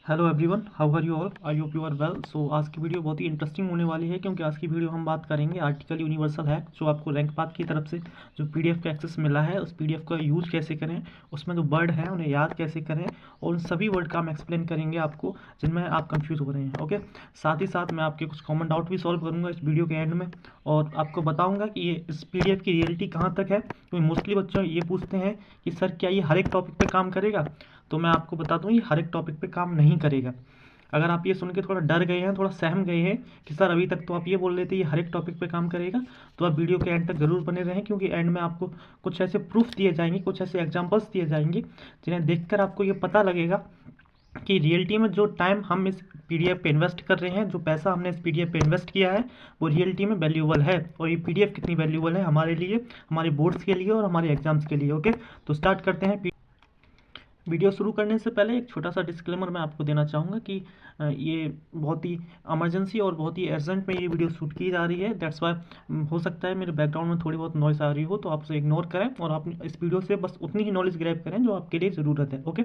Hello everyone, how are you all? I hope you are well. So आज की video बहुत ही interesting होने वाली है, क्योंकि आज की वीडियो हम बात करेंगे आर्टिकल यूनिवर्सल हैक, जो आपको रैंक पाथ की तरफ से जो पीडीएफ का एक्सेस मिला है, उस पीडीएफ का यूज कैसे करें, उसमें जो वर्ड हैं उन्हें याद कैसे करें, और उन सभी वर्ड का हम एक्सप्लेन करेंगे आपको जिनमें आप कंफ्यूज हो रहे हैं। ओके, साथ ही साथ मैं आपके कुछ कॉमन डाउट भी सॉल्व करूँगा इस वीडियो के एंड में, और आपको बताऊँगा कि ये इस पीडीएफ की रियलिटी कहाँ तक है, क्योंकि मोस्टली बच्चों ये पूछते हैं कि सर क्या ये हर एक टॉपिक पर काम करेगा। तो मैं आपको बता दूँ, ये हर एक टॉपिक पे काम नहीं करेगा। अगर आप ये सुन के थोड़ा डर गए हैं, थोड़ा सहम गए हैं कि सर अभी तक तो आप ये बोल रहे थे ये हर एक टॉपिक पे काम करेगा, तो आप वीडियो के एंड तक ज़रूर बने रहें, क्योंकि एंड में आपको कुछ ऐसे प्रूफ दिए जाएंगे, कुछ ऐसे एग्जांपल्स दिए जाएंगे जिन्हें देखकर आपको ये पता लगेगा कि रियलिटी में जो टाइम हम इस पीडीएफ पे इन्वेस्ट कर रहे हैं, जो पैसा हमने इस पीडीएफ पे इन्वेस्ट किया है, वो रियलिटी में वैल्यूबल है। और ये पीडीएफ कितनी वैल्यूबल है हमारे लिए, हमारे बोर्ड्स के लिए और हमारे एग्जाम्स के लिए। ओके, तो स्टार्ट करते हैं। वीडियो शुरू करने से पहले एक छोटा सा डिस्क्लेमर मैं आपको देना चाहूँगा कि ये बहुत ही इमरजेंसी और बहुत ही अर्जेंट में ये वीडियो शूट की जा रही है। दैट्स वाई हो सकता है मेरे बैकग्राउंड में थोड़ी बहुत नॉइस आ रही हो, तो आप उसे इग्नोर करें और आप इस वीडियो से बस उतनी ही नॉलेज ग्रैब करें जो आपके लिए ज़रूरत है। ओके,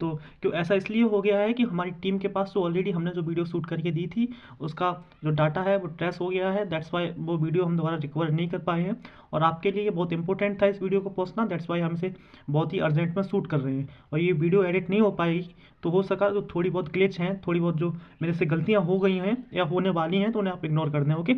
तो क्यों ऐसा इसलिए हो गया है कि हमारी टीम के पास तो ऑलरेडी हमने जो वीडियो शूट करके दी थी उसका जो डाटा है वो ट्रेस हो गया है। दैट्स वाई वो वीडियो हम दोबारा रिकवर नहीं कर पाए हैं, और आपके लिए ये बहुत इंपॉर्टेंट था इस वीडियो को पहुंचना। दैट्स वाई हम इसे बहुत ही अर्जेंट में शूट कर रहे हैं, और ये वीडियो एडिट नहीं हो पाएगी, तो हो सका तो थोड़ी बहुत ग्लिच हैं, थोड़ी बहुत जो मेरे से गलतियाँ हो गई हैं या होने वाली हैं, तो उन्हें आप इग्नोर कर दें। ओके,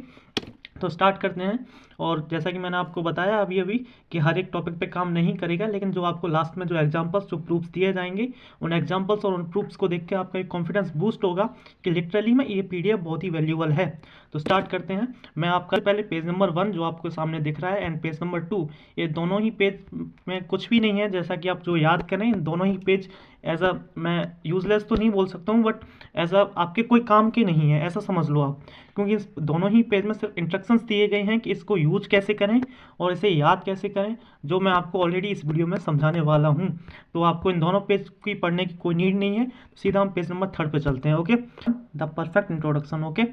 तो स्टार्ट करते हैं। और जैसा कि मैंने आपको बताया अभी अभी कि हर एक टॉपिक पे काम नहीं करेगा, लेकिन जो आपको लास्ट में जो एग्जांपल्स, जो प्रूफ्स दिए जाएंगे, उन एग्जांपल्स और उन प्रूफ्स को देख के आपका एक कॉन्फिडेंस बूस्ट होगा कि लिटरली में ये पीडीएफ बहुत ही वैल्यूबल है। तो स्टार्ट करते हैं। मैं आपका पहले पेज नंबर 1 जो आपको सामने दिख रहा है एंड पेज नंबर 2, ये दोनों ही पेज में कुछ भी नहीं है। जैसा कि आप जो याद करें, इन दोनों ही पेज एज अ, मैं यूजलेस तो नहीं बोल सकता हूँ, बट एज अ आपके कोई काम के नहीं है, ऐसा समझ लो आप। क्योंकि इस दोनों ही पेज में सिर्फ इंस्ट्रक्शंस दिए गए हैं कि इसको यूज कैसे करें और इसे याद कैसे करें, जो मैं आपको ऑलरेडी इस वीडियो में समझाने वाला हूं। तो आपको इन दोनों पेज की पढ़ने की कोई नीड नहीं है। तो सीधा हम पेज नंबर 3 पे चलते हैं। Okay, the perfect introduction. Okay,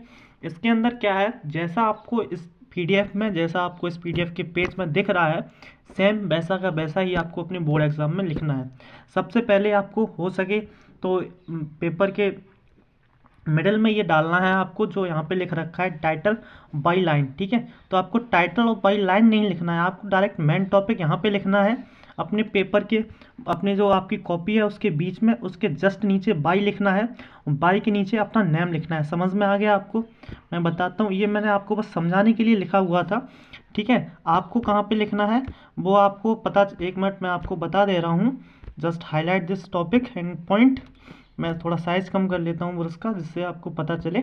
इसके अंदर क्या है, जैसा आपको इस पीडीएफ में, जैसा आपको इस पीडीएफ के पेज में दिख रहा है, सेम वैसा का वैसा ही आपको अपने बोर्ड एग्जाम में लिखना है। सबसे पहले आपको हो सके तो पेपर के मिडिल में ये डालना है आपको, जो यहाँ पे लिख रखा है टाइटल बाई लाइन। ठीक है, तो आपको टाइटल और बाई लाइन नहीं लिखना है, आपको डायरेक्ट मेन टॉपिक यहाँ पे लिखना है। अपने पेपर के, अपने जो आपकी कॉपी है उसके बीच में, उसके जस्ट नीचे बाई लिखना है, बाई के नीचे अपना नेम लिखना है। समझ में आ गया आपको? मैं बताता हूँ, ये मैंने आपको बस समझाने के लिए लिखा हुआ था। ठीक है, आपको कहाँ पे लिखना है वो आपको पता, एक मिनट मैं आपको बता दे रहा हूँ। Just highlight this topic and point. मैं थोड़ा साइज कम कर लेता हूँ ब्रश का, जिससे आपको पता चले।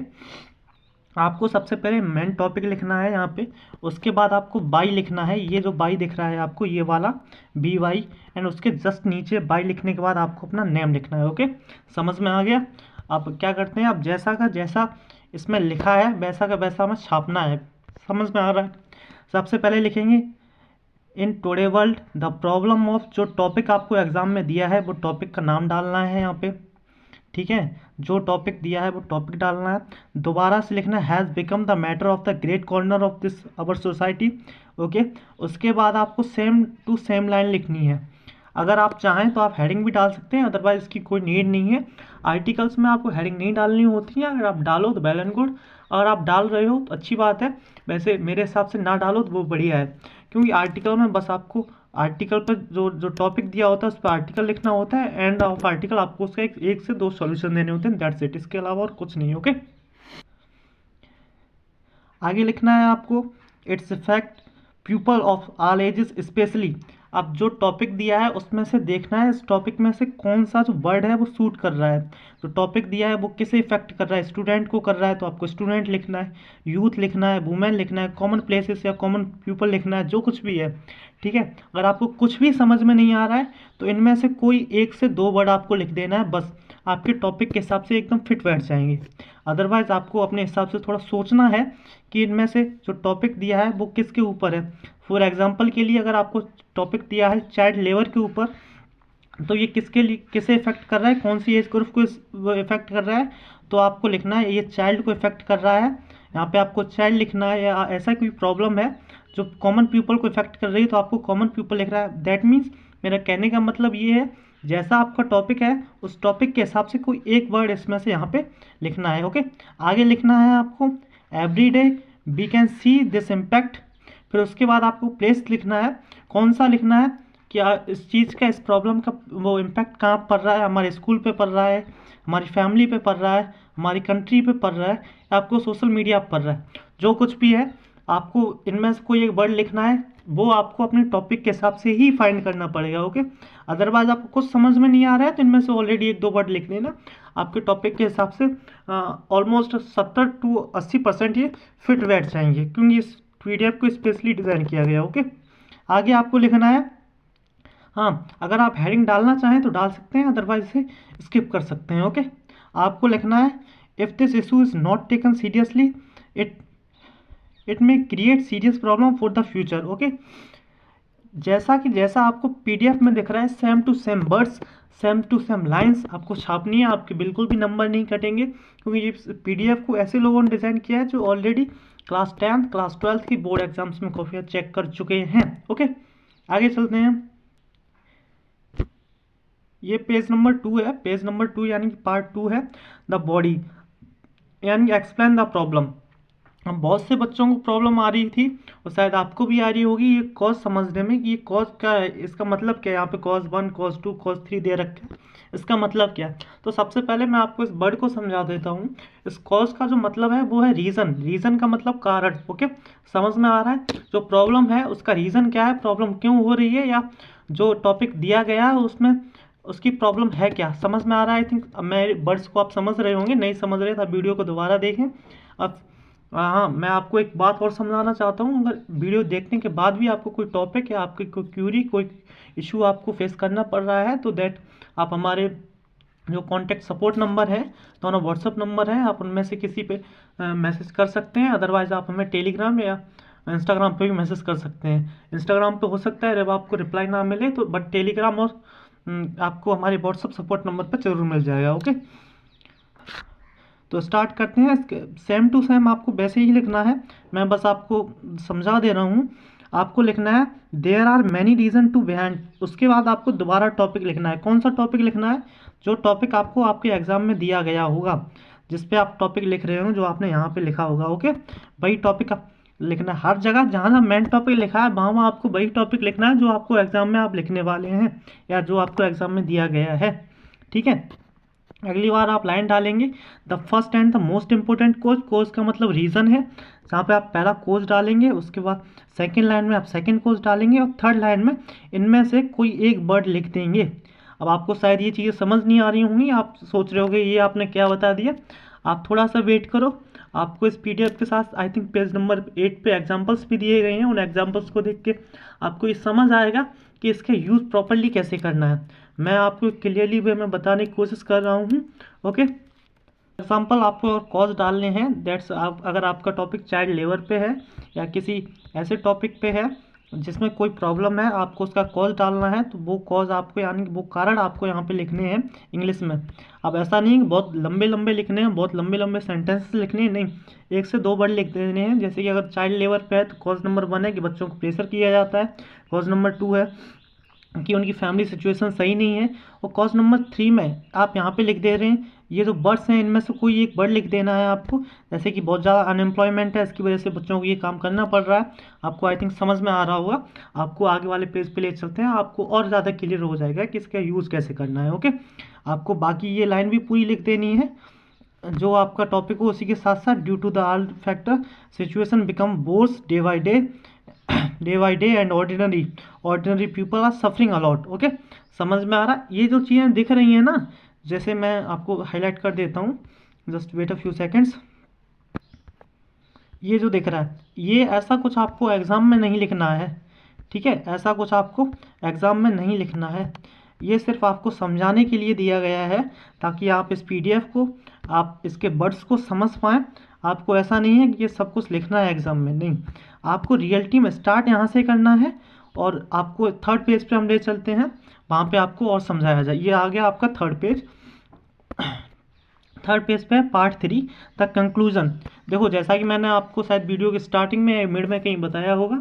आपको सबसे पहले मेन टॉपिक लिखना है यहाँ पे, उसके बाद आपको बाई लिखना है। ये जो बाई दिख रहा है आपको, ये वाला बी वाई, एंड उसके जस्ट नीचे बाई लिखने के बाद आपको अपना नेम लिखना है। ओके, समझ में आ गया? आप क्या करते हैं, आप जैसा का जैसा इसमें लिखा है वैसा का वैसा हमें छापना है। समझ में आ रहा है? सबसे पहले लिखेंगे in today world the problem of, जो टॉपिक आपको एग्जाम में दिया है वो टॉपिक का नाम डालना है यहाँ पे। ठीक है, जो टॉपिक दिया है वो टॉपिक डालना है। दोबारा से लिखना has become the matter of the great corner of this our society. Okay, उसके बाद आपको सेम टू सेम लाइन लिखनी है। अगर आप चाहें तो आप हेडिंग भी डाल सकते हैं, अदरवाइज इसकी कोई नीड नहीं है। आर्टिकल्स में आपको हेडिंग नहीं डालनी होती है, अगर आप डालो तो वेल एंड गुड, अगर आप डाल रहे हो तो अच्छी बात है। वैसे मेरे हिसाब से ना डालो तो वो बढ़िया है, क्योंकि आर्टिकल में बस आपको आर्टिकल पर जो जो टॉपिक दिया होता है उस पर आर्टिकल लिखना होता है, एंड ऑफ आर्टिकल आपको उसका एक से दो सॉल्यूशन देने होते हैं। दैट्स इट, इसके अलावा और कुछ नहीं। ओके, आगे लिखना है आपको its effect people of all ages specially. अब जो टॉपिक दिया है उसमें से देखना है इस टॉपिक में से कौन सा जो वर्ड है वो सूट कर रहा है। जो टॉपिक दिया है वो किसे इफेक्ट कर रहा है, स्टूडेंट को कर रहा है तो आपको स्टूडेंट लिखना है, यूथ लिखना है, वुमेन लिखना है, कॉमन प्लेसेस या कॉमन पीपल लिखना है, जो कुछ भी है। ठीक है, अगर आपको कुछ भी समझ में नहीं आ रहा है तो इनमें से कोई एक से दो वर्ड आपको लिख देना है, बस आपके टॉपिक के हिसाब से एकदम फिट बैठ जाएंगे। अदरवाइज आपको अपने हिसाब से थोड़ा सोचना है कि इनमें से जो टॉपिक दिया है वो किसके ऊपर है। फॉर एग्जांपल के लिए अगर आपको टॉपिक दिया है चाइल्ड लेबर के ऊपर, तो ये किसके लिए, किसे इफेक्ट कर रहा है, कौन सी एज ग्रुप को इफेक्ट कर रहा है, तो आपको लिखना है ये चाइल्ड को इफेक्ट कर रहा है। यहाँ पे आपको चाइल्ड लिखना है, या ऐसा कोई प्रॉब्लम है जो कॉमन पीपल को इफेक्ट कर रही है तो आपको कॉमन पीपल लिख रहा है। दैट मीन्स मेरा कहने का मतलब ये है जैसा आपका टॉपिक है उस टॉपिक के हिसाब से कोई एक वर्ड इसमें से यहाँ पे लिखना है। ओके, आगे लिखना है आपको every day we can see this impact. फिर उसके बाद आपको प्लेस लिखना है, कौन सा लिखना है, क्या इस चीज़ का, इस प्रॉब्लम का वो इम्पैक्ट कहाँ पड़ रहा है, हमारे स्कूल पे पड़ रहा है, हमारी फैमिली पे पड़ रहा है, हमारी कंट्री पे पड़ रहा है, या आपको सोशल मीडिया पर पड़ रहा है। जो कुछ भी है आपको इनमें से कोई एक वर्ड लिखना है, वो आपको अपने टॉपिक के हिसाब से ही फाइंड करना पड़ेगा। ओके, अदरवाइज आपको कुछ समझ में नहीं आ रहा है तो इनमें से ऑलरेडी एक दो वर्ड लिख लेना, आपके टॉपिक के हिसाब से ऑलमोस्ट 70 to 80% ये फिट बैठ जाएंगे, क्योंकि इस PDF को स्पेशली डिज़ाइन किया गया। ओके, आगे आपको लिखना है, हाँ अगर आप हेडिंग डालना चाहें तो डाल सकते हैं, अदरवाइज इसे स्किप कर सकते हैं। ओके, आपको लिखना है if this issue is not taken seriously it may create serious problem for the future. Okay, जैसा आपको PDF में दिख रहा है, same to same words, same to same lines आपको छापनी है, आपके बिल्कुल भी नंबर नहीं कटेंगे, क्योंकि ये PDF को ऐसे लोगों ने डिज़ाइन किया है जो already class 10th class 12th की बोर्ड एग्जाम्स में कॉपियाँ चेक कर चुके हैं। ओके, आगे चलते हैं। ये पेज नंबर 2 है, पेज नंबर 2 यानी कि पार्ट 2 है, द बॉडी, यानी एक्सप्लेन द प्रॉब्लम। अब बहुत से बच्चों को प्रॉब्लम आ रही थी और शायद आपको भी आ रही होगी ये कॉज समझने में कि ये कॉज क्या है, इसका मतलब क्या है। यहाँ पे cos 1 cos 2 cos 3 दे रखे हैं, इसका मतलब क्या है। तो सबसे पहले मैं आपको इस वर्ड को समझा देता हूँ। इस कॉज का जो मतलब है वो है रीज़न, रीज़न का मतलब कारण। ओके, समझ में आ रहा है, जो प्रॉब्लम है उसका रीज़न क्या है, प्रॉब्लम क्यों हो रही है, या जो टॉपिक दिया गया है उसमें उसकी प्रॉब्लम है क्या, समझ में आ रहा है। आई थिंक मेरे वर्ड्स को आप समझ रहे होंगे, नहीं समझ रहे तो आप वीडियो को दोबारा देखें। अब हाँ, मैं आपको एक बात और समझाना चाहता हूँ, अगर वीडियो देखने के बाद भी आपको कोई टॉपिक या आपकी कोई क्यूरी, कोई इशू आपको फेस करना पड़ रहा है, तो दैट आप हमारे जो कॉन्टैक्ट सपोर्ट नंबर है, दोनों व्हाट्सअप नंबर है, आप उनमें से किसी पे मैसेज कर सकते हैं। अदरवाइज़ आप हमें टेलीग्राम या इंस्टाग्राम पे भी मैसेज कर सकते हैं। इंस्टाग्राम पे हो सकता है जब आपको रिप्लाई ना मिले तो, बट टेलीग्राम और आपको हमारे व्हाट्सअप सपोर्ट नंबर पर जरूर मिल जाएगा। ओके, तो स्टार्ट करते हैं। सेम टू सेम आपको वैसे ही लिखना है, मैं बस आपको समझा दे रहा हूँ। आपको लिखना है there are many reason to behind, उसके बाद आपको दोबारा टॉपिक लिखना है। कौन सा टॉपिक लिखना है, जो टॉपिक आपको आपके एग्ज़ाम में दिया गया होगा, जिस पे आप टॉपिक लिख रहे हो, जो आपने यहाँ पे लिखा होगा। ओके, वही टॉपिक लिखना है हर जगह, जहाँ जहाँ मेन टॉपिक लिखा है वहाँ वहाँ आपको वही टॉपिक लिखना है जो आपको एग्ज़ाम में आप लिखने वाले हैं, या जो आपको एग्ज़ाम में दिया गया है। ठीक है, अगली बार आप लाइन डालेंगे the first and the most important cause, cause का मतलब रीज़न है, जहाँ पे आप पहला कोज डालेंगे, उसके बाद सेकंड लाइन में आप सेकंड कोज डालेंगे, और थर्ड लाइन में इनमें से कोई एक वर्ड लिख देंगे। अब आपको शायद ये चीज़ें समझ नहीं आ रही होंगी, आप सोच रहे होंगे ये आपने क्या बता दिया। आप थोड़ा सा वेट करो, आपको इस PDF के साथ आई थिंक पेज नंबर 8 पे एग्जाम्पल्स भी दिए गए हैं, उन एग्जाम्पल्स को देख के आपको ये समझ आएगा कि इसका यूज़ प्रॉपरली कैसे करना है। मैं आपको क्लियरली वे में बताने की कोशिश कर रहा हूँ। ओके, एग्जाम्पल आपको कॉज डालने हैं, दैट्स आप अगर आपका टॉपिक चाइल्ड लेबर पे है या किसी ऐसे टॉपिक पे है जिसमें कोई प्रॉब्लम है, आपको उसका कॉज डालना है, तो वो कॉज आपको, यानी कि वो कारण आपको यहाँ पे लिखने हैं इंग्लिश में। अब ऐसा नहीं कि बहुत लंबे लंबे लिखने हैं, बहुत लंबे लंबे सेंटेंसेस लिखने हैं, नहीं, 1 से 2 वर्ड लिख देने हैं। जैसे कि अगर चाइल्ड लेबर पे है तो कॉज नंबर 1 है कि बच्चों को प्रेशर किया जाता है, कॉज नंबर 2 है कि उनकी फैमिली सिचुएशन सही नहीं है, और कॉज नंबर 3 में आप यहाँ पे लिख दे रहे हैं ये जो वर्ड्स हैं इनमें से कोई एक वर्ड लिख देना है आपको। जैसे कि बहुत ज़्यादा अनएम्प्लॉयमेंट है, इसकी वजह से बच्चों को ये काम करना पड़ रहा है। आपको आई थिंक समझ में आ रहा होगा, आपको आगे वाले पेज पे ले चलते हैं, आपको और ज़्यादा क्लियर हो जाएगा कि इसका यूज़ कैसे करना है। ओके, आपको बाकी ये लाइन भी पूरी लिख देनी है जो आपका टॉपिक हो, उसी के साथ साथ due to the all factor situation become worse day by day and ordinary people are suffering a lot. Okay, समझ में आ रहा है। ये जो चीज़ें दिख रही हैं ना, जैसे मैं आपको हाईलाइट कर देता हूँ, just wait a few seconds. ये जो दिख रहा है, ये ऐसा कुछ आपको एग्ज़ाम में नहीं लिखना है। ठीक है, ऐसा कुछ आपको एग्ज़ाम में नहीं लिखना है, ये सिर्फ आपको समझाने के लिए दिया गया है, ताकि आप इस PDF को, आप इसके वर्ड्स को समझ पाएँ। आपको ऐसा नहीं है कि ये सब कुछ लिखना है एग्ज़ाम में, नहीं, आपको रियलिटी में स्टार्ट यहाँ से करना है, और आपको थर्ड पेज पे हम ले चलते हैं, वहाँ पे आपको और समझाया जाए। ये आ गया आपका थर्ड पेज पे है पार्ट 3 द कंक्लूजन। देखो, जैसा कि मैंने आपको शायद वीडियो के स्टार्टिंग में मिड में कहीं बताया होगा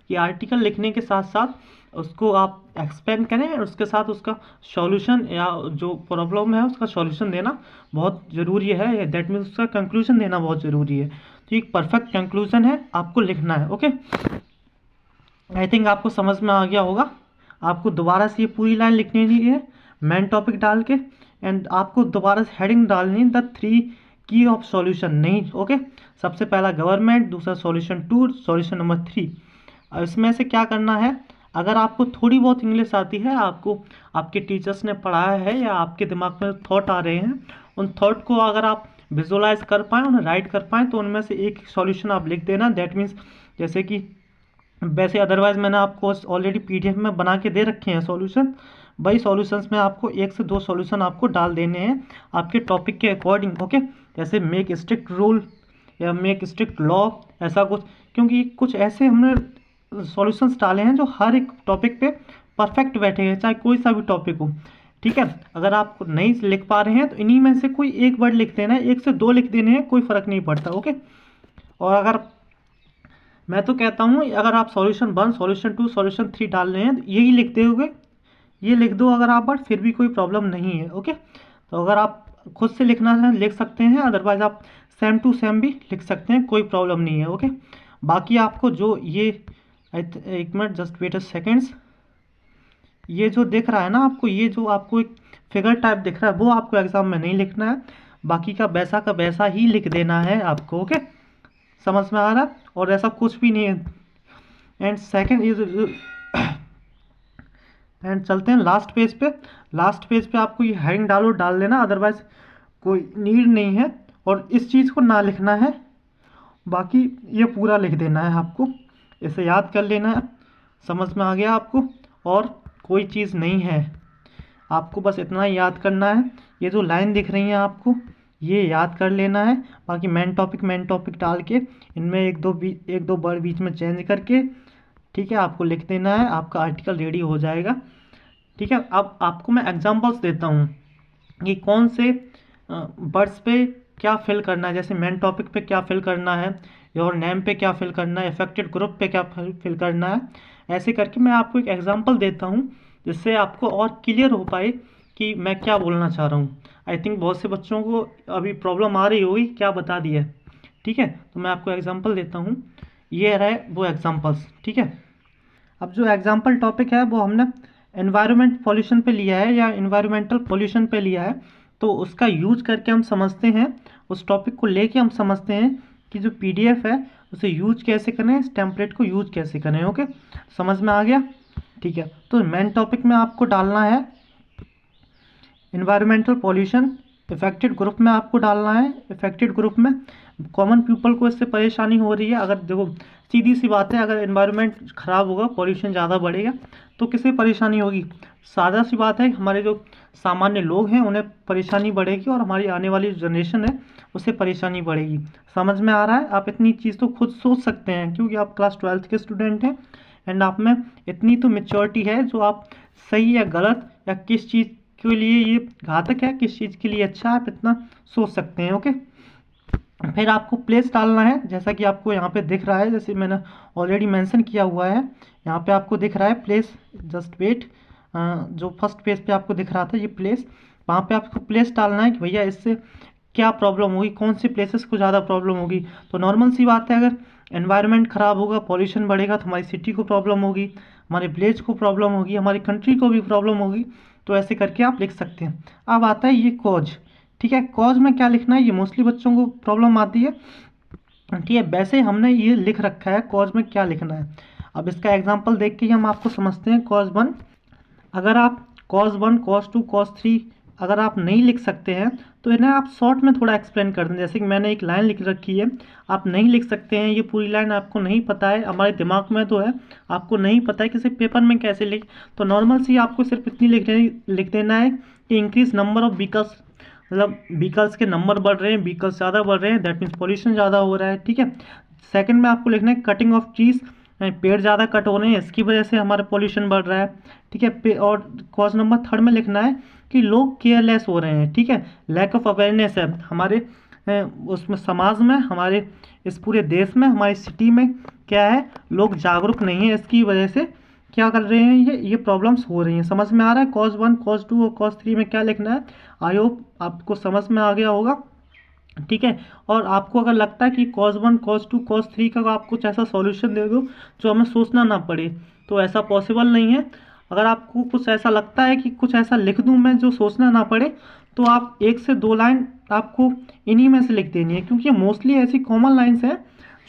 कि आर्टिकल लिखने के साथ साथ उसको आप एक्सप्लेन करें और उसके साथ उसका सॉल्यूशन या जो प्रॉब्लम है उसका सॉल्यूशन देना बहुत ज़रूरी है। दैट मीन्स उसका कंक्लूजन देना बहुत ज़रूरी है। तो एक परफेक्ट कंक्लूजन है, आपको लिखना है। ओके, आई थिंक आपको समझ में आ गया होगा। आपको दोबारा से ये पूरी लाइन लिखनी है मेन टॉपिक डाल के, एंड आपको दोबारा से हेडिंग डालनी है द 3 की ऑफ सॉल्यूशन नहीं। ओके, सबसे पहला गवर्नमेंट, दूसरा सॉल्यूशन 2, सॉल्यूशन नंबर 3। इसमें से क्या करना है, अगर आपको थोड़ी बहुत इंग्लिश आती है, आपको आपके टीचर्स ने पढ़ाया है या आपके दिमाग में थॉट आ रहे हैं, उन थॉट को अगर आप विजुअलाइज कर पाएँ, उन्हें राइट कर पाएँ, तो उनमें से एक सॉल्यूशन आप लिख देना। दैट मीन्स जैसे कि वैसे अदरवाइज़ मैंने आपको ऑलरेडी पीडीएफ में बना के दे रखे हैं सॉल्यूशन, वही सॉल्यूशंस में आपको 1 से 2 सॉल्यूशन आपको डाल देने हैं आपके टॉपिक के अकॉर्डिंग। ओके, जैसे मेक स्ट्रिक्ट रूल या मेक स्ट्रिक्ट लॉ, ऐसा कुछ, क्योंकि कुछ ऐसे हमने सॉल्यूशंस डाले हैं जो हर एक टॉपिक पे परफेक्ट बैठे हैं, चाहे कोई सा भी टॉपिक हो। ठीक है, अगर आप नहीं लिख पा रहे हैं तो इन्हीं में से कोई एक वर्ड लिख देना है, 1 से 2 लिख देने हैं, कोई फ़र्क नहीं पड़ता। ओके, और अगर मैं तो कहता हूँ अगर आप सॉल्यूशन 1, सॉल्यूशन 2, सॉल्यूशन 3 डाल रहे हैं तो यही लिखते हुए ये लिख दो अगर आप, बट फिर भी कोई प्रॉब्लम नहीं है। ओके, तो अगर आप खुद से लिखना है लिख सकते हैं, अदरवाइज आप सेम टू सेम भी लिख सकते हैं, कोई प्रॉब्लम नहीं है। ओके, बाकी आपको जो ये एक minute, just wait a seconds, ये जो दिख रहा है ना आपको, ये जो आपको एक फिगर टाइप दिख रहा है, वो आपको एग्जाम में नहीं लिखना है, बाकी का वैसा ही लिख देना है आपको। ओके, समझ में आ रहा है, और ऐसा कुछ भी नहीं है। एंड सेकेंड इज एंड चलते हैं लास्ट पेज पे। लास्ट पेज पे आपको ये हेडिंग डाल देना, अदरवाइज कोई नीड नहीं है, और इस चीज़ को ना लिखना है, बाकी ये पूरा लिख देना है आपको, इसे याद कर लेना है। समझ में आ गया आपको, और कोई चीज़ नहीं है, आपको बस इतना ही याद करना है। ये जो लाइन दिख रही है आपको, ये याद कर लेना है, बाकी मेन टॉपिक डाल के इनमें एक दो वर्ड बीच में चेंज करके, ठीक है, आपको लिख देना है, आपका आर्टिकल रेडी हो जाएगा। ठीक है, अब आपको मैं एग्जांपल्स देता हूँ कि कौन से वर्ड्स पे क्या फिल करना है, जैसे मेन टॉपिक पे क्या फिल करना है, योर नेम पे क्या फिल करना है, इफेक्टेड ग्रुप पे क्या फिल करना है। ऐसे करके मैं आपको एक एग्जांपल देता हूँ जिससे आपको और क्लियर हो पाए कि मैं क्या बोलना चाह रहा हूँ। आई थिंक बहुत से बच्चों को अभी प्रॉब्लम आ रही होगी क्या बता दिया। ठीक है, तो मैं आपको एग्जांपल देता हूँ, ये रहे वो एग्जांपल्स। ठीक है, अब जो एग्जांपल टॉपिक है वो हमने एनवायरनमेंट पॉल्यूशन पे लिया है या एनवायरमेंटल पॉल्यूशन पे लिया है, तो उसका यूज करके हम समझते हैं, उस टॉपिक को लेके हम समझते हैं कि जो पीडीएफ है उसे यूज कैसे करें, इस टेम्पलेट को यूज कैसे करें। ओके, समझ में आ गया। ठीक है, तो मेन टॉपिक में आपको डालना है एनवायरमेंटल पॉल्यूशन, इफेक्टेड ग्रुप में आपको डालना है, इफेक्टेड ग्रुप में कॉमन पीपल को इससे परेशानी हो रही है। अगर देखो सीधी सी बात है, अगर एनवायरनमेंट ख़राब होगा, पॉल्यूशन ज़्यादा बढ़ेगा तो किसे परेशानी होगी, सादा सी बात है, हमारे जो सामान्य लोग हैं उन्हें परेशानी बढ़ेगी, और हमारी आने वाली जनरेशन है उससे परेशानी बढ़ेगी। समझ में आ रहा है, आप इतनी चीज़ तो खुद सोच सकते हैं क्योंकि आप क्लास 12th के स्टूडेंट हैं, एंड आप में इतनी तो मेच्योरिटी है जो आप सही या गलत या किस चीज़ के लिए ये घातक है, किस चीज़ के लिए अच्छा है, आप इतना सोच सकते हैं। ओके, फिर आपको प्लेस डालना है, जैसा कि आपको यहाँ पे दिख रहा है, जैसे मैंने ऑलरेडी मेंशन किया हुआ है, यहाँ पे आपको दिख रहा है प्लेस, जस्ट वेट, जो फर्स्ट पेज पे आपको दिख रहा था ये प्लेस, वहाँ पे आपको प्लेस डालना है कि भैया इससे क्या प्रॉब्लम होगी, कौन सी प्लेसेस को ज़्यादा प्रॉब्लम होगी। तो नॉर्मल सी बात है, अगर एनवायरनमेंट ख़राब होगा, पॉल्यूशन बढ़ेगा, तो हमारी सिटी को प्रॉब्लम होगी, हमारे विलेज को प्रॉब्लम होगी, हमारी कंट्री को भी प्रॉब्लम होगी। तो ऐसे करके आप लिख सकते हैं। अब आता है ये कॉज। ठीक है, कॉज में क्या लिखना है, ये मोस्टली बच्चों को प्रॉब्लम आती है। ठीक है, वैसे हमने ये लिख रखा है कॉज में क्या लिखना है। अब इसका एग्जांपल देख के ही हम आपको समझते हैं। कॉज 1, अगर आप कॉज 1, कॉज 2, कॉज 3 अगर आप नहीं लिख सकते हैं तो इन्हें आप शॉर्ट में थोड़ा एक्सप्लेन कर दें। जैसे कि मैंने एक लाइन लिख रखी है, आप नहीं लिख सकते हैं, ये पूरी लाइन आपको नहीं पता है, हमारे दिमाग में तो है, आपको नहीं पता है कि सिर्फ पेपर में कैसे लिख, तो नॉर्मल सी आपको सिर्फ इतनी लिख देना है कि इंक्रीज नंबर ऑफ व्हीकल्स, मतलब व्हीकल्स के नंबर बढ़ रहे हैं, व्हीकल्स ज़्यादा बढ़ रहे हैं, दैट मीन्स पॉल्यूशन ज़्यादा हो रहा है। ठीक है, सेकंड में आपको लिखना है कटिंग ऑफ ट्रीज, पेड़ ज़्यादा कट हो रहे हैं, इसकी वजह से हमारा पॉल्यूशन बढ़ रहा है। ठीक है, और कॉज नंबर 3 में लिखना है कि लोग केयरलेस हो रहे हैं। ठीक है, लैक ऑफ अवेयरनेस है हमारे उसमें समाज में, हमारे इस पूरे देश में, हमारी सिटी में क्या है, लोग जागरूक नहीं है, इसकी वजह से क्या कर रहे हैं, ये प्रॉब्लम्स हो रही हैं। समझ में आ रहा है cos 1 cos 2 और cos 3 में क्या लिखना है? आई होप आपको समझ में आ गया होगा। ठीक है, और आपको अगर लगता है कि cos 1 cos 2 cos 3 का आप कुछ ऐसा सॉल्यूशन दे दो जो हमें सोचना ना पड़े, तो ऐसा पॉसिबल नहीं है। अगर आपको कुछ ऐसा लगता है कि कुछ ऐसा लिख दूं मैं जो सोचना ना पड़े, तो आप 1 से 2 लाइन आपको इन्हीं में से लिख देनी है, क्योंकि मोस्टली ऐसी कॉमन लाइन्स हैं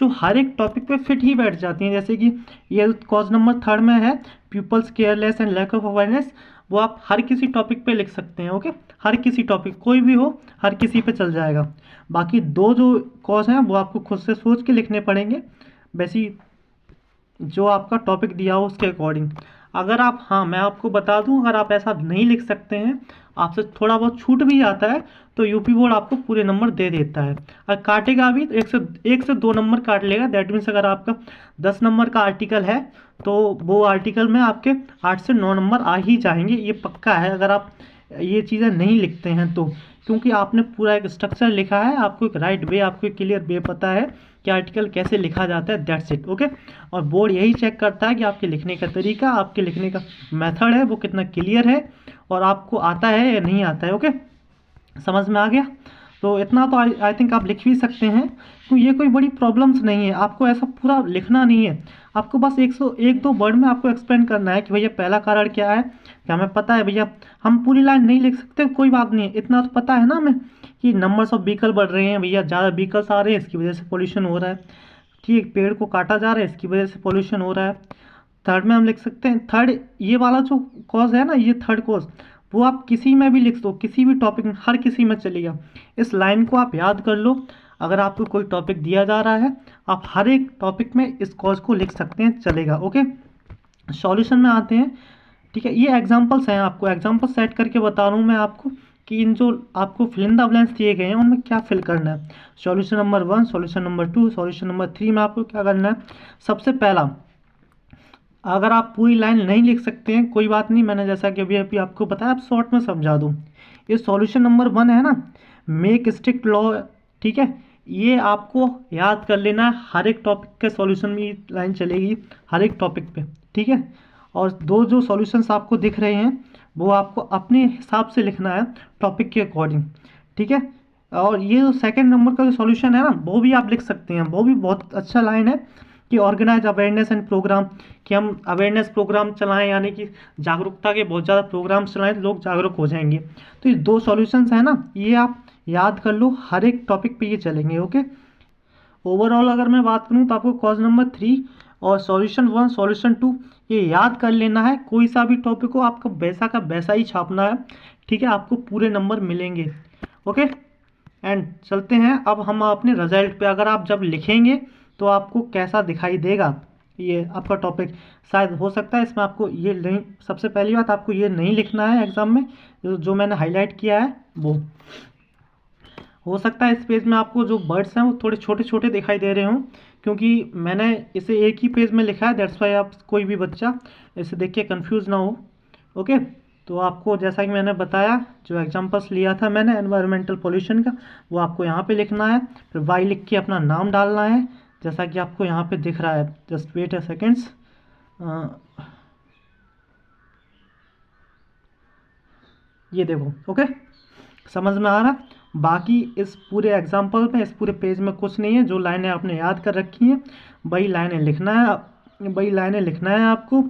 जो हर एक टॉपिक पे फिट ही बैठ जाती हैं। जैसे कि ये कॉज नंबर 3 में है, peoples careless and lack of awareness, वो आप हर किसी टॉपिक पे लिख सकते हैं। ओके, हर किसी टॉपिक, कोई भी हो, हर किसी पे चल जाएगा। बाकी 2 जो कॉज हैं वो आपको खुद से सोच के लिखने पड़ेंगे, वैसी जो आपका टॉपिक दिया हो उसके अकॉर्डिंग। अगर आप, हाँ मैं आपको बता दूं, अगर आप ऐसा नहीं लिख सकते हैं, आपसे थोड़ा बहुत छूट भी जाता है, तो यूपी बोर्ड आपको पूरे नंबर दे देता है। और काटेगा भी तो 1 से 2 नंबर काट लेगा। दैट मीन्स अगर आपका 10 नंबर का आर्टिकल है, तो वो आर्टिकल में आपके 8 से 9 नंबर आ ही जाएंगे, ये पक्का है। अगर आप ये चीज़ें नहीं लिखते हैं तो, क्योंकि आपने पूरा एक स्ट्रक्चर लिखा है, आपको एक राइट वे, आपको एक क्लियर वे पता है कि आर्टिकल कैसे लिखा जाता है। That's it. ओके, और बोर्ड यही चेक करता है कि आपके लिखने का तरीका, आपके लिखने का मेथड है वो कितना क्लियर है, और आपको आता है या नहीं आता है। ओके, समझ में आ गया? तो इतना तो आई थिंक आप लिख भी सकते हैं, तो ये कोई बड़ी प्रॉब्लम्स नहीं है। आपको ऐसा पूरा लिखना नहीं है, आपको बस 1-2 वर्ड में आपको एक्सप्लेन करना है कि भैया पहला कारण क्या है, क्या हमें पता है भैया। हम पूरी लाइन नहीं लिख सकते, कोई बात नहीं है, इतना तो पता है ना हमें कि नंबर्स ऑफ व्हीकल बढ़ रहे हैं भैया, ज़्यादा व्हीकल्स आ रहे हैं, इसकी वजह से पोल्यूशन हो रहा है। ठीक, पेड़ को काटा जा रहा है, इसकी वजह से पोल्यूशन हो रहा है। थर्ड में हम लिख सकते हैं, थर्ड ये वाला जो कॉज है ना, ये थर्ड कॉज, वो आप किसी में भी लिख दो, किसी भी टॉपिक में, हर किसी में चलेगा। इस लाइन को आप याद कर लो। अगर आपको कोई टॉपिक दिया जा रहा है, आप हर एक टॉपिक में इस कॉज को लिख सकते हैं, चलेगा। ओके, सॉल्यूशन में आते हैं। ठीक है, ये एग्जांपल्स हैं, आपको एग्जांपल सेट करके बता रहा हूँ मैं आपको कि इन जो आपको फिल इन द ब्लैंक्स दिए गए हैं उनमें क्या फिल करना है। Solution number 1, solution number 2, solution number 3 में आपको क्या करना है। सबसे पहला, अगर आप पूरी लाइन नहीं लिख सकते हैं कोई बात नहीं, मैंने जैसा कि अभी अभी आपको बताया, आप शॉर्ट में समझा दूँ। ये सॉल्यूशन नंबर 1 है ना, मेक स्ट्रिक्ट लॉ। ठीक है, ये आपको याद कर लेना है, हर एक टॉपिक के सॉल्यूशन में ये लाइन चलेगी, हर एक टॉपिक पे। ठीक है, और 2 जो सॉल्यूशंस आपको दिख रहे हैं वो आपको अपने हिसाब से लिखना है, टॉपिक के अकॉर्डिंग। ठीक है, और ये जो सेकंड नंबर का जो सॉल्यूशन है ना, वो भी आप लिख सकते हैं, वो भी बहुत अच्छा लाइन है कि ऑर्गेनाइज अवेयरनेस एंड प्रोग्राम, कि हम अवेयरनेस प्रोग्राम चलाएं, यानी कि जागरूकता के बहुत ज़्यादा प्रोग्राम्स चलाएं तो लोग जागरूक हो जाएंगे। तो ये 2 सॉल्यूशंस हैं ना, ये आप याद कर लो, हर एक टॉपिक पे ये चलेंगे। ओके, ओवरऑल अगर मैं बात करूँ तो आपको कॉज नंबर 3 और सॉल्यूशन 1 सॉल्यूशन 2 ये याद कर लेना है। कोई सा भी टॉपिक हो आपको वैसा का वैसा ही छापना है। ठीक है, आपको पूरे नंबर मिलेंगे। ओके, एंड चलते हैं अब हम अपने रिजल्ट पे। अगर आप जब लिखेंगे तो आपको कैसा दिखाई देगा ये आपका टॉपिक, शायद हो सकता है इसमें आपको ये नहीं, सबसे पहली बात आपको ये नहीं लिखना है एग्ज़ाम में, जो मैंने हाईलाइट किया है वो। हो सकता है इस पेज में आपको जो वर्ड्स हैं वो थोड़े छोटे छोटे दिखाई दे रहे हों, क्योंकि मैंने इसे एक ही पेज में लिखा है। दैट्स वाई आप कोई भी बच्चा इसे देख के कन्फ्यूज़ ना हो। ओके, तो आपको जैसा कि मैंने बताया, जो एग्जांपल्स लिया था मैंने एनवायरमेंटल पोल्यूशन का, वो आपको यहाँ पे लिखना है। फिर वाई लिख के अपना नाम डालना है, जैसा कि आपको यहाँ पे दिख रहा है। जस्ट वेट अ सेकेंड्स, ये देखो। ओके, समझ में आ रहा? बाकी इस पूरे एग्जाम्पल में, इस पूरे पेज में कुछ नहीं है, जो लाइनें आपने याद कर रखी हैं वही लाइनें लिखना है, वही लाइनें लिखना है आपको।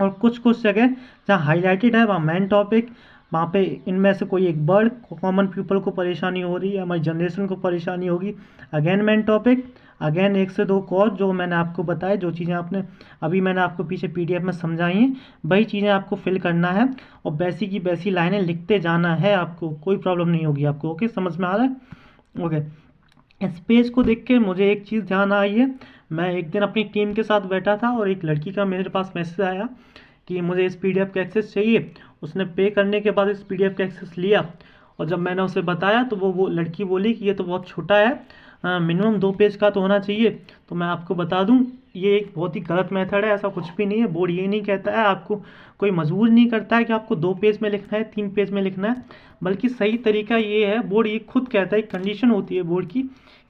और कुछ कुछ जगह जहाँ हाईलाइटेड है वहाँ मेन टॉपिक, वहाँ पे इनमें से कोई एक वर्ड कॉमन पीपल को परेशानी हो रही है, हमारी जनरेशन को परेशानी होगी, अगेन मेन टॉपिक, अगेन 1 से 2 कॉज, जो मैंने आपको बताया, जो चीज़ें आपने अभी मैंने आपको पीछे पीडीएफ में समझाई हैं, वही चीज़ें आपको फिल करना है और वैसी की वैसी लाइनें लिखते जाना है। आपको कोई प्रॉब्लम नहीं होगी आपको। ओके, समझ में आ रहा है? ओके, इस पेज को देख के मुझे एक चीज़ ध्यान आई है। मैं एक दिन अपनी टीम के साथ बैठा था और एक लड़की का मेरे पास मैसेज आया कि मुझे इस पीडीएफ का एक्सेस चाहिए। उसने पे करने के बाद इस पीडीएफ का एक्सेस लिया, और जब मैंने उसे बताया तो वो लड़की बोली कि ये तो बहुत छोटा है, मिनिमम 2 पेज का तो होना चाहिए। तो मैं आपको बता दूं, ये एक बहुत ही गलत मेथड है, ऐसा कुछ भी नहीं है। बोर्ड ये नहीं कहता है, आपको कोई मजबूर नहीं करता है कि आपको 2 पेज में लिखना है, 3 पेज में लिखना है, बल्कि सही तरीका ये है, बोर्ड ये खुद कहता है, कंडीशन होती है बोर्ड की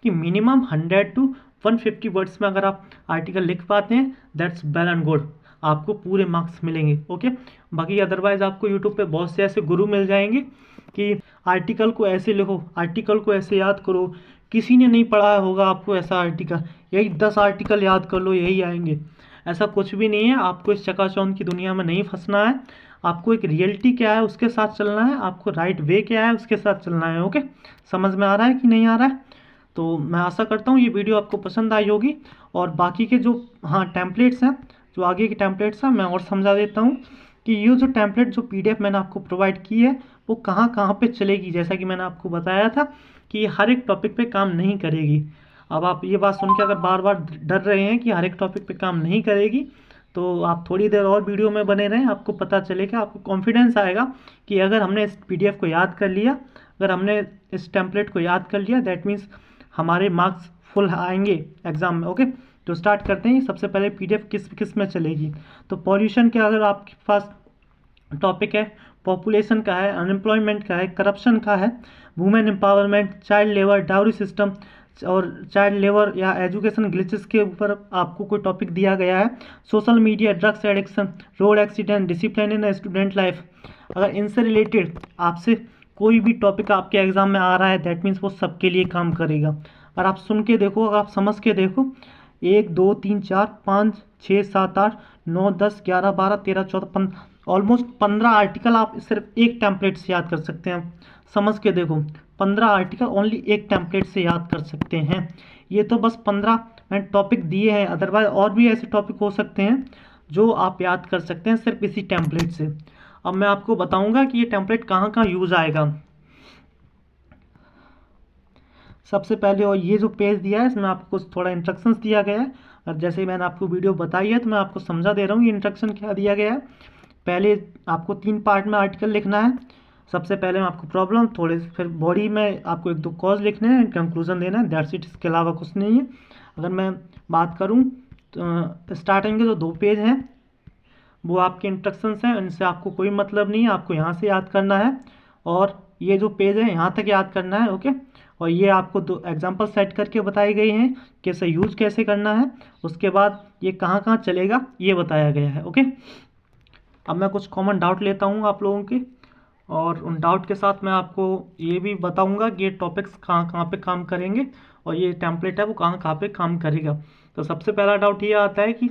कि मिनिमम 100 to 150 वर्ड्स में अगर आप आर्टिकल लिख पाते हैं, दैट्स वेल एंड गुड। आपको पूरे मार्क्स मिलेंगे। ओके, बाकी अदरवाइज़ आपको यूट्यूब पे बहुत से ऐसे गुरु मिल जाएंगे कि आर्टिकल को ऐसे लिखो, आर्टिकल को ऐसे याद करो, किसी ने नहीं पढ़ाया होगा आपको ऐसा आर्टिकल, यही 10 आर्टिकल याद कर लो यही आएंगे। ऐसा कुछ भी नहीं है। आपको इस चकाचौंध की दुनिया में नहीं फंसना है। आपको एक रियलिटी क्या है उसके साथ चलना है, आपको राइट वे क्या है उसके साथ चलना है। ओके, समझ में आ रहा है कि नहीं आ रहा है? तो मैं आशा करता हूँ ये वीडियो आपको पसंद आई होगी। और बाकी के जो टेम्पलेट्स हैं, जो आगे के टेम्पलेट्स हैं, मैं और समझा देता हूँ कि ये जो टेम्पलेट जो PDF मैंने आपको प्रोवाइड की है वो कहाँ कहाँ पे चलेगी। जैसा कि मैंने आपको बताया था कि ये हर एक टॉपिक पे काम नहीं करेगी। अब आप ये बात सुन के अगर बार बार डर रहे हैं कि हर एक टॉपिक पे काम नहीं करेगी, तो आप थोड़ी देर और वीडियो में बने रहें, आपको पता चलेगा, आपको कॉन्फिडेंस आएगा कि अगर हमने इस PDF को याद कर लिया, अगर हमने इस टेम्पलेट को याद कर लिया, दैट मीन्स हमारे मार्क्स फुल आएंगे एग्ज़ाम में। ओके, तो स्टार्ट करते हैं। सबसे पहले PDF किस किस में चलेगी। तो पॉल्यूशन के अगर आपके पास टॉपिक है, पॉपुलेशन का है, अनएम्प्लॉयमेंट का है, करप्शन का है, women empowerment, child labour, dowry system और चाइल्ड लेबर या एजुकेशन ग्लिचेस के ऊपर आपको कोई टॉपिक दिया गया है, social media, drugs addiction, road accident, discipline in student life. अगर इनसे रिलेटेड आपसे कोई भी टॉपिक आपके एग्ज़ाम में आ रहा है, दैट मीन्स वो सबके लिए काम करेगा। और आप सुन के देखो, अगर आप समझ के देखो, 1 2 3 4 5 6 7 8 9 10 11 12 13 14 15 ऑलमोस्ट 15 आर्टिकल आप सिर्फ एक टेम्पलेट से याद कर सकते हैं। समझ के देखो, 15 आर्टिकल ओनली एक टेम्पलेट से याद कर सकते हैं। ये तो बस 15 मैंने टॉपिक दिए हैं, अदरवाइज और भी ऐसे टॉपिक हो सकते हैं जो आप याद कर सकते हैं सिर्फ इसी टेम्पलेट से। अब मैं आपको बताऊंगा कि ये टेम्पलेट कहाँ कहाँ यूज़ आएगा। सबसे पहले और ये जो पेज दिया है इसमें आपको थोड़ा इंस्ट्रक्शंस दिया गया है, और जैसे मैंने आपको वीडियो बताई है तो मैं आपको समझा दे रहा हूँ ये इंस्ट्रक्शन क्या दिया गया है। पहले आपको 3 पार्ट में आर्टिकल लिखना है। सबसे पहले मैं आपको प्रॉब्लम, थोड़े फिर बॉडी में आपको 1 2 कॉज लिखने हैं, कंक्लूजन देना है, दैट्स इट, इसके अलावा कुछ नहीं है। अगर मैं बात करूँ तो स्टार्टिंग के जो 2 पेज हैं वो आपके इंस्ट्रक्शंस हैं, इनसे आपको कोई मतलब नहीं है, आपको यहाँ से याद करना है और ये जो पेज है यहाँ तक याद करना है। ओके, और ये आपको 2 एग्जाम्पल सेट करके बताई गई हैं कि इसे यूज कैसे करना है, उसके बाद ये कहाँ कहाँ चलेगा ये बताया गया है। ओके, अब मैं कुछ कॉमन डाउट लेता हूँ आप लोगों के, और उन डाउट के साथ मैं आपको ये भी बताऊँगा कि ये टॉपिक्स कहाँ कहाँ पे काम करेंगे और ये टेम्पलेट है वो कहाँ कहाँ पे काम करेगा। तो सबसे पहला डाउट ये आता है कि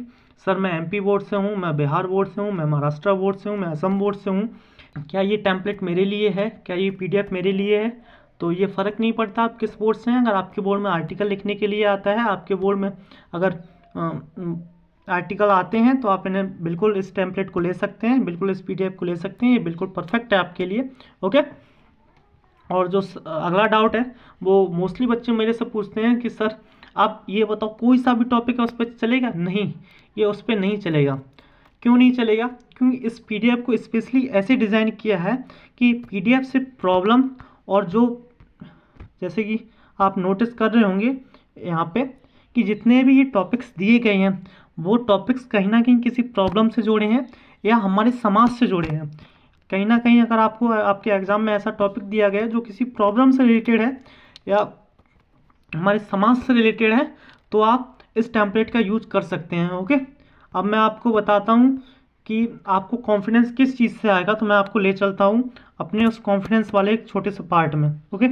सर मैं MP बोर्ड से हूँ, मैं बिहार बोर्ड से हूँ, मैं महाराष्ट्र बोर्ड से हूँ, मैं असम बोर्ड से हूँ, क्या ये टेम्पलेट मेरे लिए है, क्या ये PDF मेरे लिए है? तो ये फ़र्क नहीं पड़ता आप किस बोर्ड से हैं। अगर आपके बोर्ड में आर्टिकल लिखने के लिए आता है, आपके बोर्ड में अगर आर्टिकल आते हैं तो आप इन्हें बिल्कुल इस टेम्पलेट को ले सकते हैं, बिल्कुल इस PDF को ले सकते हैं, ये बिल्कुल परफेक्ट है आपके लिए। ओके, और जो अगला डाउट है वो मोस्टली बच्चे मेरे से पूछते हैं कि सर आप ये बताओ कोई सा भी टॉपिक है उस पर चलेगा? नहीं, ये उस पर नहीं चलेगा। क्यों नहीं चलेगा? क्योंकि इस PDF को स्पेशली ऐसे डिज़ाइन किया है कि PDF से प्रॉब्लम, और जो जैसे कि आप नोटिस कर रहे होंगे यहाँ पे कि जितने भी ये टॉपिक्स दिए गए हैं वो टॉपिक्स कहीं ना कहीं किसी प्रॉब्लम से जुड़े हैं या हमारे समाज से जुड़े हैं। कहीं ना कहीं अगर आपको आपके एग्ज़ाम में ऐसा टॉपिक दिया गया है जो किसी प्रॉब्लम से रिलेटेड है या हमारे समाज से रिलेटेड है, तो आप इस टेम्पलेट का यूज कर सकते हैं। ओके, अब मैं आपको बताता हूँ कि आपको कॉन्फिडेंस किस चीज़ से आएगा, तो मैं आपको ले चलता हूँ अपने उस कॉन्फिडेंस वाले एक छोटे से पार्ट में। ओके,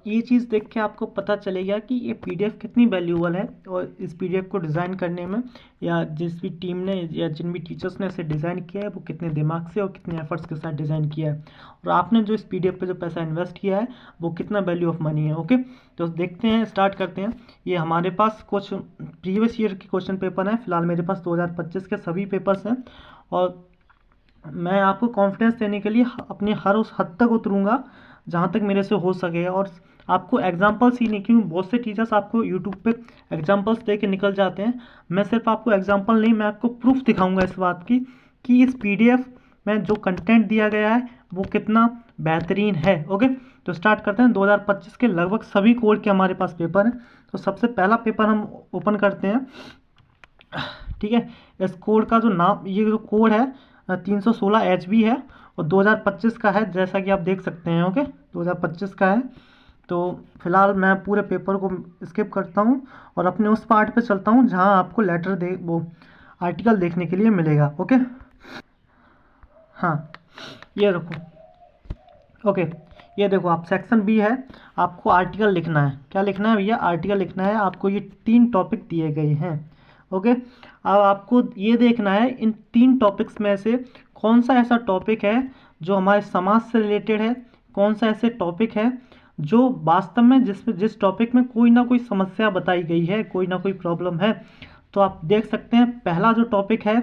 ये चीज़ देख के आपको पता चलेगा कि ये PDF कितनी वैल्यूबल है, और इस PDF को डिज़ाइन करने में या जिस भी टीम ने या जिन भी टीचर्स ने इसे डिज़ाइन किया है वो कितने दिमाग से और कितने एफर्ट्स के साथ डिज़ाइन किया है, और आपने जो इस PDF पे जो पैसा इन्वेस्ट किया है वो कितना वैल्यू ऑफ मनी है। ओके, तो देखते हैं, स्टार्ट करते हैं। ये हमारे पास कुछ प्रीवियस ईयर के क्वेश्चन पेपर हैं, फिलहाल मेरे पास 2025 के सभी पेपर्स हैं, और मैं आपको कॉन्फिडेंस देने के लिए अपनी हर उस हद तक उतरूँगा जहाँ तक मेरे से हो सके, और आपको एग्जांपल्स ही नहीं, क्योंकि बहुत से टीचर्स आपको यूट्यूब पे एग्जांपल्स दे के निकल जाते हैं। मैं सिर्फ आपको एग्जांपल नहीं, मैं आपको प्रूफ दिखाऊंगा इस बात की कि इस PDF में जो कंटेंट दिया गया है वो कितना बेहतरीन है। ओके, तो स्टार्ट करते हैं। 2025 के लगभग सभी कोड के हमारे पास पेपर हैं। तो सबसे पहला पेपर हम ओपन करते हैं। ठीक है, इस कोड का जो नाम, ये जो कोड है 316 HB है और 2025 का है, जैसा कि आप देख सकते हैं। ओके, 2025 का है। तो फिलहाल मैं पूरे पेपर को स्किप करता हूँ और अपने उस पार्ट पे चलता हूँ जहाँ आपको लेटर दे वो आर्टिकल देखने के लिए मिलेगा। ओके, हाँ ये रखो। ओके, ये देखो आप सेक्शन बी है, आपको आर्टिकल लिखना है। क्या लिखना है भैया? आर्टिकल लिखना है। आपको ये 3 टॉपिक दिए गए हैं। ओके, अब आपको ये देखना है इन 3 टॉपिक्स में से कौन सा ऐसा टॉपिक है जो हमारे समाज से रिलेटेड है, कौन सा ऐसे टॉपिक है जो वास्तव में जिस टॉपिक में कोई ना कोई समस्या बताई गई है, कोई ना कोई प्रॉब्लम है। तो आप देख सकते हैं पहला जो टॉपिक है,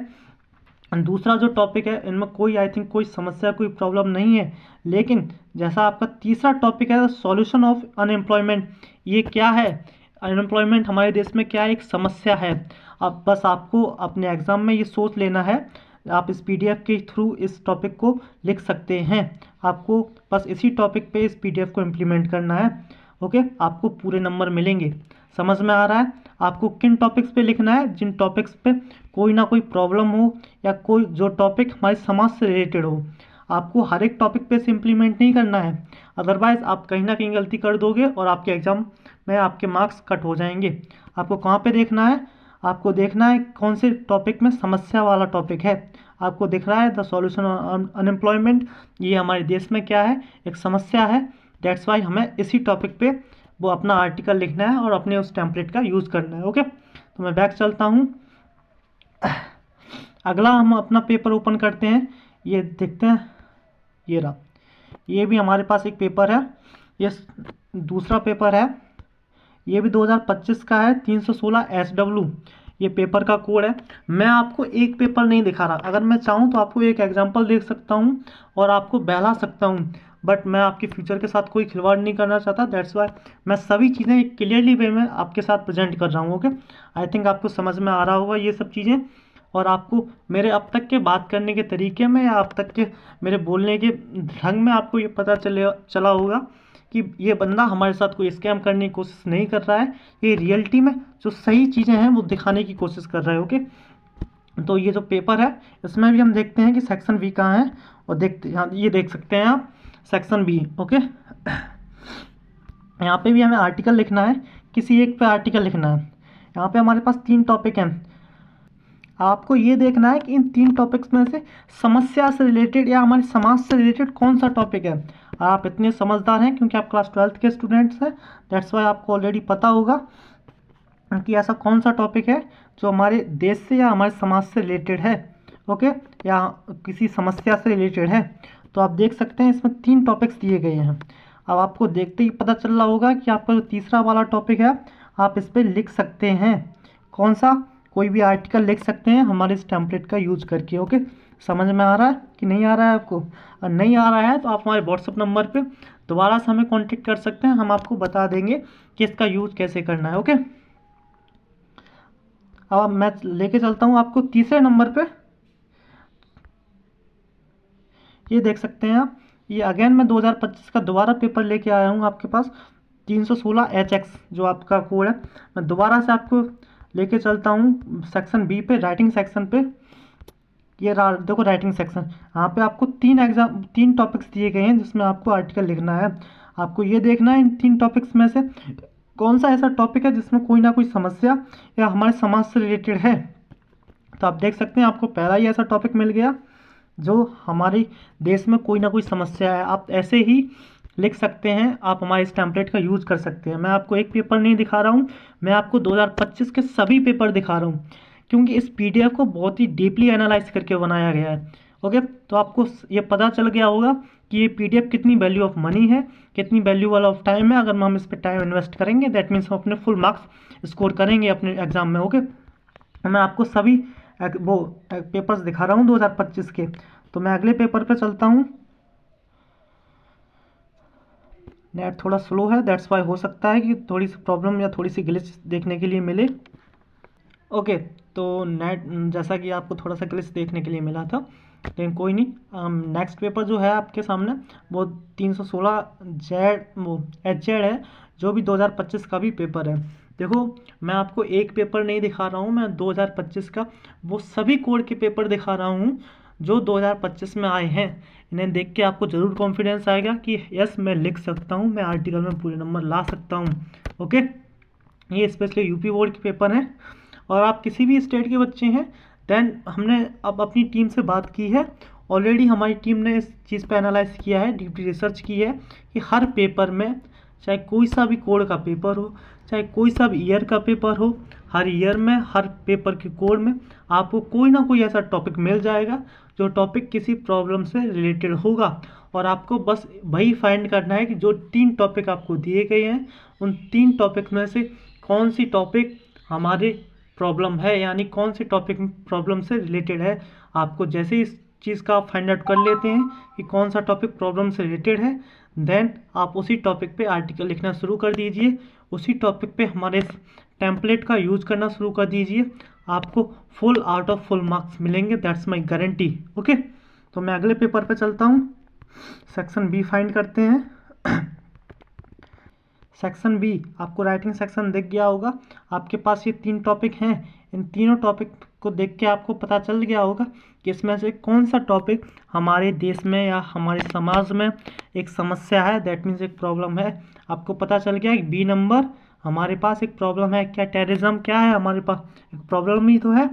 दूसरा जो टॉपिक है, इनमें कोई आई थिंक कोई समस्या कोई प्रॉब्लम नहीं है। लेकिन जैसा आपका तीसरा टॉपिक है सॉल्यूशन ऑफ अनएम्प्लॉयमेंट, ये क्या है? अनएम्प्लॉयमेंट हमारे देश में क्या एक समस्या है। अब बस आपको अपने एग्ज़ाम में ये सोच लेना है, आप इस पीडीएफ के थ्रू इस टॉपिक को लिख सकते हैं। आपको बस इसी टॉपिक पे इस पीडीएफ को इम्प्लीमेंट करना है। ओके, आपको पूरे नंबर मिलेंगे। समझ में आ रहा है? आपको किन टॉपिक्स पे लिखना है? जिन टॉपिक्स पे कोई ना कोई प्रॉब्लम हो या कोई जो टॉपिक हमारे समाज से रिलेटेड हो। आपको हर एक टॉपिक पे से इम्प्लीमेंट नहीं करना है, अदरवाइज आप कहीं ना कहीं गलती कर दोगे और आपके एग्ज़ाम में आपके मार्क्स कट हो जाएंगे। आपको कहाँ पे देखना है? आपको देखना है कौन से टॉपिक में समस्या वाला टॉपिक है। आपको दिख रहा है द सॉल्यूशन अनएम्प्लॉयमेंट, ये हमारे देश में क्या है, एक समस्या है। दैट्स वाई हमें इसी टॉपिक पे वो अपना आर्टिकल लिखना है और अपने उस टेम्पलेट का यूज़ करना है। ओके, तो मैं बैक चलता हूँ। अगला हम अपना पेपर ओपन करते हैं, ये देखते हैं। ये रहा, ये भी हमारे पास एक पेपर है, ये दूसरा पेपर है, ये भी 2025 का है, 316 SW ये पेपर का कोड है। मैं आपको एक पेपर नहीं दिखा रहा, अगर मैं चाहूँ तो आपको एक एग्जांपल देख सकता हूँ और आपको बहला सकता हूँ, बट मैं आपके फ्यूचर के साथ कोई खिलवाड़ नहीं करना चाहता। दैट्स वाई मैं सभी चीज़ें क्लियरली वे में आपके साथ प्रेजेंट कर रहा हूँ। ओके, आई थिंक आपको समझ में आ रहा होगा ये सब चीज़ें, और आपको मेरे अब तक के बात करने के तरीके में या अब तक के मेरे बोलने के ढंग में आपको ये पता चला होगा कि ये बंदा हमारे साथ कोई स्कैम करने की कोशिश नहीं कर रहा है, ये रियलिटी में जो सही चीज़ें हैं वो दिखाने की कोशिश कर रहा है। ओके, तो ये जो पेपर है इसमें भी हम देखते हैं कि सेक्शन बी कहाँ है, और देखते यहाँ ये देख सकते हैं आप सेक्शन बी। ओके, यहाँ पे भी हमें आर्टिकल लिखना है, किसी एक पे आर्टिकल लिखना है। यहाँ पे हमारे पास 3 टॉपिक हैं, आपको ये देखना है कि इन 3 टॉपिक्स में से समस्या से रिलेटेड या हमारे समाज से रिलेटेड कौन सा टॉपिक है। आप इतने समझदार हैं क्योंकि आप क्लास 12th के स्टूडेंट्स हैं, दैट्स वाई आपको ऑलरेडी पता होगा कि ऐसा कौन सा टॉपिक है जो हमारे देश से या हमारे समाज से रिलेटेड है। ओके, या किसी समस्या से रिलेटेड है। तो आप देख सकते हैं इसमें 3 टॉपिक्स दिए गए हैं। अब आपको देखते ही पता चल रहा होगा कि आपका जो तीसरा वाला टॉपिक है आप इस पर लिख सकते हैं। कौन सा? कोई भी आर्टिकल लिख सकते हैं हमारे इस टेम्पलेट का यूज करके। ओके, समझ में आ रहा है कि नहीं आ रहा है आपको? और नहीं आ रहा है तो आप हमारे व्हाट्सअप नंबर पे दोबारा से हमें कांटेक्ट कर सकते हैं, हम आपको बता देंगे कि इसका यूज कैसे करना है। ओके, अब मैं लेके चलता हूँ आपको तीसरे नंबर पे। ये देख सकते हैं आप, ये अगेन मैं 2025 का दोबारा पेपर लेके आया हूँ आपके पास, 316 HX जो आपका कोड है। मैं दोबारा से आपको लेके चलता हूँ सेक्शन बी पे, राइटिंग सेक्शन पे। ये देखो राइटिंग सेक्शन, यहाँ पे आपको 3 टॉपिक्स दिए गए हैं जिसमें आपको आर्टिकल लिखना है। आपको ये देखना है इन 3 टॉपिक्स में से कौन सा ऐसा टॉपिक है जिसमें कोई ना कोई समस्या या हमारे समाज से रिलेटेड है। तो आप देख सकते हैं आपको पहला ही ऐसा टॉपिक मिल गया जो हमारे देश में कोई ना कोई समस्या है। आप ऐसे ही लिख सकते हैं, आप हमारे इस टेम्पलेट का यूज़ कर सकते हैं। मैं आपको एक पेपर नहीं दिखा रहा हूँ, मैं आपको 2025 के सभी पेपर दिखा रहा हूँ, क्योंकि इस पीडीएफ को बहुत ही डीपली एनालाइज करके बनाया गया है। ओके, तो आपको ये पता चल गया होगा कि ये पीडीएफ कितनी वैल्यू ऑफ मनी है, कितनी वैल्यूएबल ऑफ टाइम है। अगर हम इस पर टाइम इन्वेस्ट करेंगे दैट मीन्स हम अपने फुल मार्क्स स्कोर करेंगे अपने एग्जाम में। ओके, मैं आपको सभी वो पेपर्स दिखा रहा हूँ 2025 के। तो मैं अगले पेपर पे चलता हूँ। नेट थोड़ा स्लो है, दैट्स वाई हो सकता है कि थोड़ी सी प्रॉब्लम या थोड़ी सी ग्लिच देखने के लिए मिले। ओके, तो नेट जैसा कि आपको थोड़ा सा ग्लिच देखने के लिए मिला था, लेकिन कोई नहीं। नेक्स्ट पेपर जो है आपके सामने वो 316 वो HZ है, जो भी 2025 का भी पेपर है। देखो मैं आपको एक पेपर नहीं दिखा रहा हूँ, मैं 2025 का वो सभी कोड के पेपर दिखा रहा हूँ जो 2025 में आए हैं। इन्हें देख के आपको ज़रूर कॉन्फिडेंस आएगा कि यस मैं लिख सकता हूँ, मैं आर्टिकल में पूरे नंबर ला सकता हूँ। ओके, ये स्पेशली यूपी बोर्ड के पेपर हैं, और आप किसी भी स्टेट के बच्चे हैं देन हमने अब अपनी टीम से बात की है, ऑलरेडी हमारी टीम ने इस चीज़ पे एनालाइज किया है, डीपली रिसर्च की है कि हर पेपर में, चाहे कोई सा भी कोड का पेपर हो, चाहे कोई सा भी ईयर का पेपर हो, हर ईयर में हर पेपर के कोड में आपको कोई ना कोई ऐसा टॉपिक मिल जाएगा जो टॉपिक किसी प्रॉब्लम से रिलेटेड होगा। और आपको बस वही फाइंड करना है कि जो 3 टॉपिक आपको दिए गए हैं उन 3 टॉपिक में से कौन सी टॉपिक हमारे प्रॉब्लम है, यानी कौन सी टॉपिक प्रॉब्लम से रिलेटेड है। आपको जैसे इस चीज़ का आप फाइंड आउट कर लेते हैं कि कौन सा टॉपिक प्रॉब्लम से रिलेटेड है, देन आप उसी टॉपिक पे आर्टिकल लिखना शुरू कर दीजिए, उसी टॉपिक पे हमारे टेम्पलेट का यूज़ करना शुरू कर दीजिए। आपको full out of full marks मिलेंगे, दैट्स माई गारंटी। ओके, तो मैं अगले पेपर पे चलता हूँ। सेक्शन बी फाइंड करते हैं। सेक्शन बी, आपको राइटिंग सेक्शन दिख गया होगा। आपके पास ये 3 टॉपिक हैं, इन तीनों टॉपिक को देख के आपको पता चल गया होगा कि इसमें से कौन सा टॉपिक हमारे देश में या हमारे समाज में एक समस्या है, दैट मीन्स एक प्रॉब्लम है। आपको पता चल गया कि बी नंबर हमारे पास एक प्रॉब्लम है। क्या टेररिज्म क्या है, हमारे पास एक प्रॉब्लम ही तो है।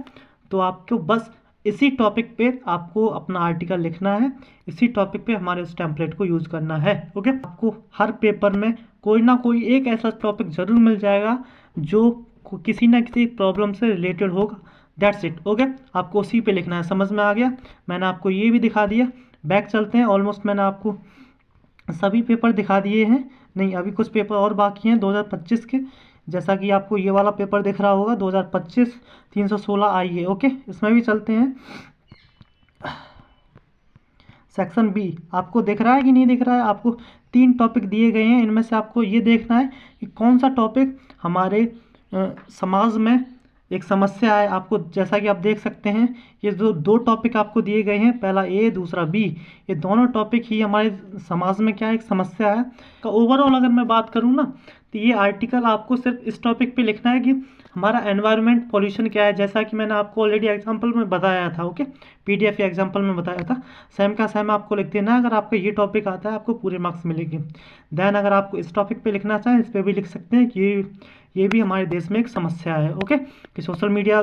तो आपको बस इसी टॉपिक पे आपको अपना आर्टिकल लिखना है, इसी टॉपिक पे हमारे उस टेम्पलेट को यूज़ करना है। ओके, आपको हर पेपर में कोई ना कोई एक ऐसा टॉपिक ज़रूर मिल जाएगा जो किसी ना किसी प्रॉब्लम से रिलेटेड होगा, दैट्स इट। ओके, आपको उसी पे लिखना है। समझ में आ गया? मैंने आपको ये भी दिखा दिया। बैक चलते हैं, ऑलमोस्ट मैंने आपको सभी पेपर दिखा दिए हैं। नहीं, अभी कुछ पेपर और बाकी हैं 2025 के, जैसा कि आपको ये वाला पेपर दिख रहा होगा 2025 316 आई है। ओके, इसमें भी चलते हैं। सेक्शन बी आपको दिख रहा है कि नहीं दिख रहा है? आपको 3 टॉपिक दिए गए हैं, इनमें से आपको ये देखना है कि कौन सा टॉपिक हमारे समाज में एक समस्या है। आपको जैसा कि आप देख सकते हैं, ये जो 2 टॉपिक आपको दिए गए हैं, पहला ए दूसरा बी, ये दोनों टॉपिक ही हमारे समाज में क्या एक समस्या है। तो ओवरऑल अगर मैं बात करूँ ना, तो ये आर्टिकल आपको सिर्फ इस टॉपिक पे लिखना है कि हमारा एनवायरनमेंट पॉल्यूशन क्या है, जैसा कि मैंने आपको ऑलरेडी एग्जांपल में बताया था। ओके, पीडीएफ या एग्जांपल में बताया था, सेम का सेम आपको लिख देना है। अगर आपको ये टॉपिक आता है आपको पूरे मार्क्स मिलेंगे। देन अगर आपको इस टॉपिक पे लिखना चाहें, इस पर भी लिख सकते हैं कि ये भी हमारे देश में एक समस्या है। ओके, कि सोशल मीडिया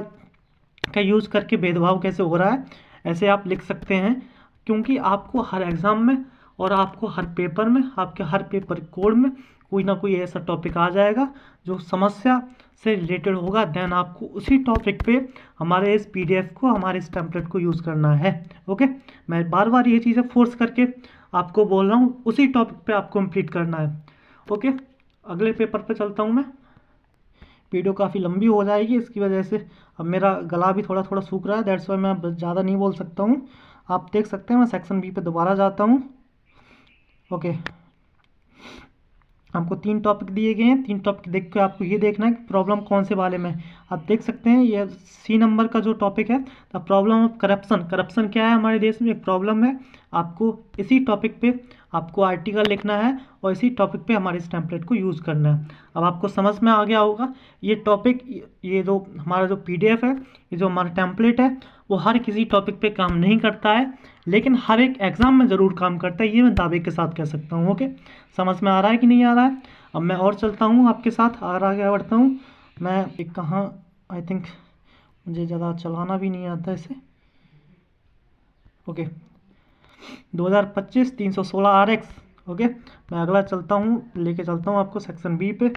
का यूज़ करके भेदभाव कैसे हो रहा है, ऐसे आप लिख सकते हैं। क्योंकि आपको हर एग्ज़ाम में और आपको हर पेपर में, आपके हर पेपर कोड में कोई ना कोई ऐसा टॉपिक आ जाएगा जो समस्या से रिलेटेड होगा। देन आपको उसी टॉपिक पे हमारे इस पीडीएफ को, हमारे इस टेम्पलेट को यूज़ करना है। ओके, मैं बार बार ये चीज़ें फोर्स करके आपको बोल रहा हूँ, उसी टॉपिक पे आपको कंप्लीट करना है। ओके, अगले पेपर पे चलता हूँ मैं। वीडियो काफ़ी लंबी हो जाएगी, इसकी वजह से अब मेरा गला भी थोड़ा थोड़ा सूख रहा है, दैट्स वाई मैं ज़्यादा नहीं बोल सकता हूँ। आप देख सकते हैं, मैं सेक्शन बी पे दोबारा जाता हूँ। ओके, आपको 3 टॉपिक दिए गए हैं, 3 टॉपिक देख के आपको ये देखना है कि प्रॉब्लम कौन से वाले में। आप देख सकते हैं ये सी नंबर का जो टॉपिक है, the problem of corruption. Corruption क्या है हमारे देश में, एक प्रॉब्लम है। आपको इसी टॉपिक पे आपको आर्टिकल लिखना है और इसी टॉपिक पे हमारे इस टेम्पलेट को यूज़ करना है। अब आपको समझ में आ गया होगा ये टॉपिक, ये जो हमारा जो पीडीएफ है, ये जो हमारा टेम्पलेट है, वो हर किसी टॉपिक पे काम नहीं करता है, लेकिन हर एक एग्ज़ाम में ज़रूर काम करता है, ये मैं दावे के साथ कह सकता हूँ। ओके, समझ में आ रहा है कि नहीं आ रहा है? अब मैं और चलता हूँ आपके साथ, आगे बढ़ता हूँ। मैं एक कहाँ, आई थिंक मुझे ज़्यादा चलाना भी नहीं आता इसे। Okay, 2025 316 RX। ओके, मैं अगला चलता हूँ, लेके चलता हूँ आपको सेक्शन बी पे।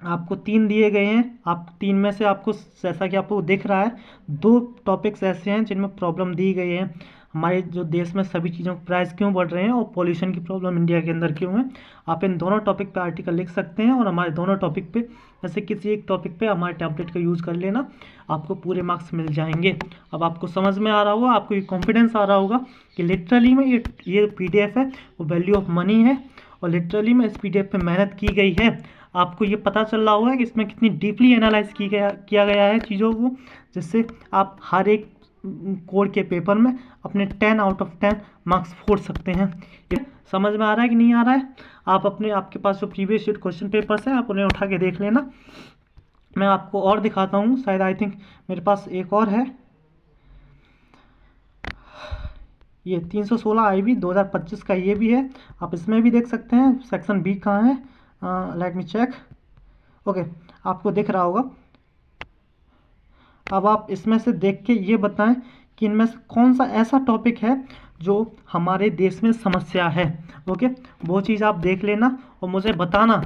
आपको 3 दिए गए हैं, आप 3 में से आपको, जैसा कि आपको दिख रहा है, 2 टॉपिक्स ऐसे हैं जिनमें प्रॉब्लम दी गई है। हमारे जो देश में सभी चीज़ों के प्राइस क्यों बढ़ रहे हैं और पॉल्यूशन की प्रॉब्लम इंडिया के अंदर क्यों है। आप इन दोनों टॉपिक पे आर्टिकल लिख सकते हैं और हमारे दोनों टॉपिक पे, जैसे किसी एक टॉपिक पे हमारे टेम्पलेट का यूज़ कर लेना, आपको पूरे मार्क्स मिल जाएंगे। अब आपको समझ में आ रहा होगा, आपको ये कॉन्फिडेंस आ रहा होगा कि लिटरली में ये पीडीएफ है वो वैल्यू ऑफ मनी है, और लिटरली में इस पीडीएफ पे मेहनत की गई है। आपको ये पता चल रहा होगा कि इसमें कितनी डीपली एनालाइज किया गया है चीज़ों को, जिससे आप हर एक कोड के पेपर में अपने 10 आउट ऑफ 10 मार्क्स फोड़ सकते हैं। ये समझ में आ रहा है कि नहीं आ रहा है? आप आपके पास जो प्रीवियस ईयर क्वेश्चन पेपर्स हैं, आप उन्हें उठा के देख लेना। मैं आपको और दिखाता हूँ, शायद आई थिंक मेरे पास एक और है, ये 316 IB 2025 का ये भी है, आप इसमें भी देख सकते हैं। सेक्शन बी कहाँ है, लेट मी चेक। ओके, आपको दिख रहा होगा, अब आप इसमें से देख के ये बताएं कि इनमें से कौन सा ऐसा टॉपिक है जो हमारे देश में समस्या है। ओके, वो चीज़ आप देख लेना और मुझे बताना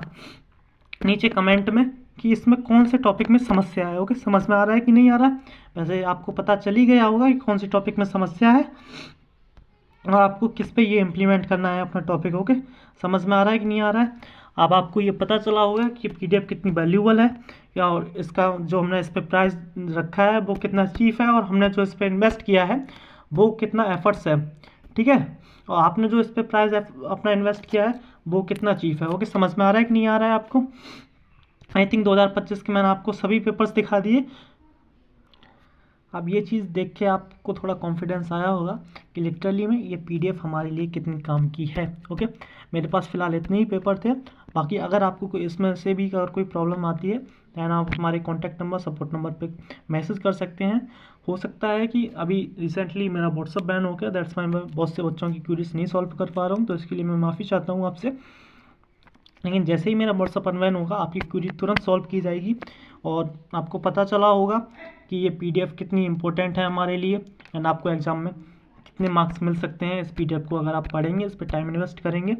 नीचे कमेंट में कि इसमें कौन से टॉपिक में समस्या है। ओके, समझ में आ रहा है कि नहीं आ रहा है? वैसे आपको पता चल ही गया होगा कि कौन सी टॉपिक में समस्या है और आपको किस पे ये इम्प्लीमेंट करना है अपना टॉपिक। ओके, समझ में आ रहा है कि नहीं आ रहा है? अब आपको ये पता चला होगा कि PDF कितनी वैल्यूबल है या, और इसका जो हमने इस पर प्राइस रखा है वो कितना चीप है, और हमने जो इस पर इन्वेस्ट किया है वो कितना एफर्ट्स है। ठीक है, और आपने जो इस पर प्राइस अपना इन्वेस्ट किया है वो कितना चीप है। ओके, समझ में आ रहा है कि नहीं आ रहा है आपको? आई थिंक 2025 के मैंने आपको सभी पेपर्स दिखा दिए। अब ये चीज़ देख के आपको थोड़ा कॉन्फिडेंस आया होगा कि लिटरली में ये PDF हमारे लिए कितनी काम की है। ओके, मेरे पास फ़िलहाल इतने ही पेपर थे। बाकी अगर आपको कोई इसमें से भी अगर कोई प्रॉब्लम आती है दैन आप हमारे कॉन्टैक्ट नंबर, सपोर्ट नंबर पे मैसेज कर सकते हैं। हो सकता है कि अभी रिसेंटली मेरा व्हाट्सअप बैन हो गया, दैट्स वाई मैं बहुत से बच्चों की क्यूरीज नहीं सॉल्व कर पा रहा हूँ, तो इसके लिए मैं माफ़ी चाहता हूँ आपसे। लेकिन जैसे ही मेरा व्हाट्सअप अनवैन होगा आपकी क्वेरी तुरंत सॉल्व की जाएगी और आपको पता चला होगा कि ये PDF कितनी इंपॉर्टेंट है हमारे लिए एंड आपको एग्ज़ाम में कितने मार्क्स मिल सकते हैं इस PDF को अगर आप पढ़ेंगे, इस पर टाइम इन्वेस्ट करेंगे।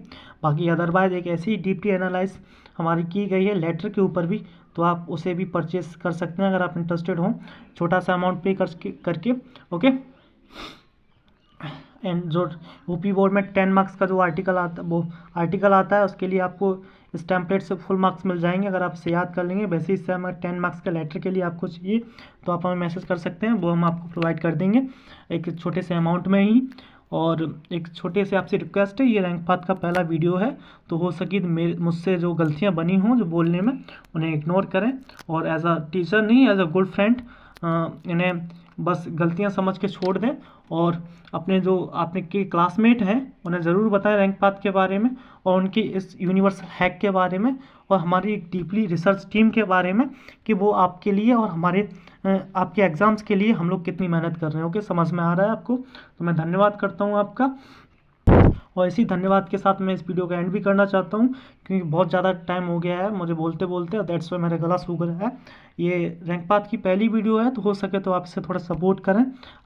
बाकी अदरवाइज एक ऐसी डीपली एनालाइज हमारी की गई है लेटर के ऊपर भी, तो आप उसे भी परचेज कर सकते हैं अगर आप इंटरेस्टेड हों, छोटा सा अमाउंट पे करके। ओके, एंड जो यूपी बोर्ड में 10 मार्क्स का जो आर्टिकल आता है उसके लिए आपको इस टेम्पलेट से फुल मार्क्स मिल जाएंगे अगर आप इसे याद कर लेंगे। वैसे इससे हमें 10 मार्क्स का लेटर के लिए आपको चाहिए तो आप हमें मैसेज कर सकते हैं, वो हम आपको प्रोवाइड कर देंगे एक छोटे से अमाउंट में ही। और एक छोटे से आपसे रिक्वेस्ट है, ये रैंक पाथ का पहला वीडियो है तो हो सके तो मुझसे जो गलतियाँ बनी हों जो बोलने में उन्हें इग्नोर करें, और एज अ टीचर नहीं एज अ गुड फ्रेंड इन्हें बस गलतियां समझ के छोड़ दें। और अपने जो आपने के क्लासमेट हैं उन्हें ज़रूर बताएं रैंक पाथ के बारे में और उनकी इस यूनिवर्सल हैक के बारे में और हमारी एक डीपली रिसर्च टीम के बारे में कि वो आपके लिए और हमारे आपके एग्ज़ाम्स के लिए हम लोग कितनी मेहनत कर रहे हैं। ओके, समझ में आ रहा है आपको? तो मैं धन्यवाद करता हूँ आपका, और इसी धन्यवाद के साथ मैं इस वीडियो का एंड भी करना चाहता हूँ क्योंकि बहुत ज़्यादा टाइम हो गया है मुझे बोलते बोलते, और दैट्स वाई मेरा गला सूख रहा है। ये रैंक पाथ की पहली वीडियो है तो हो सके तो आप इसे थोड़ा सपोर्ट करें।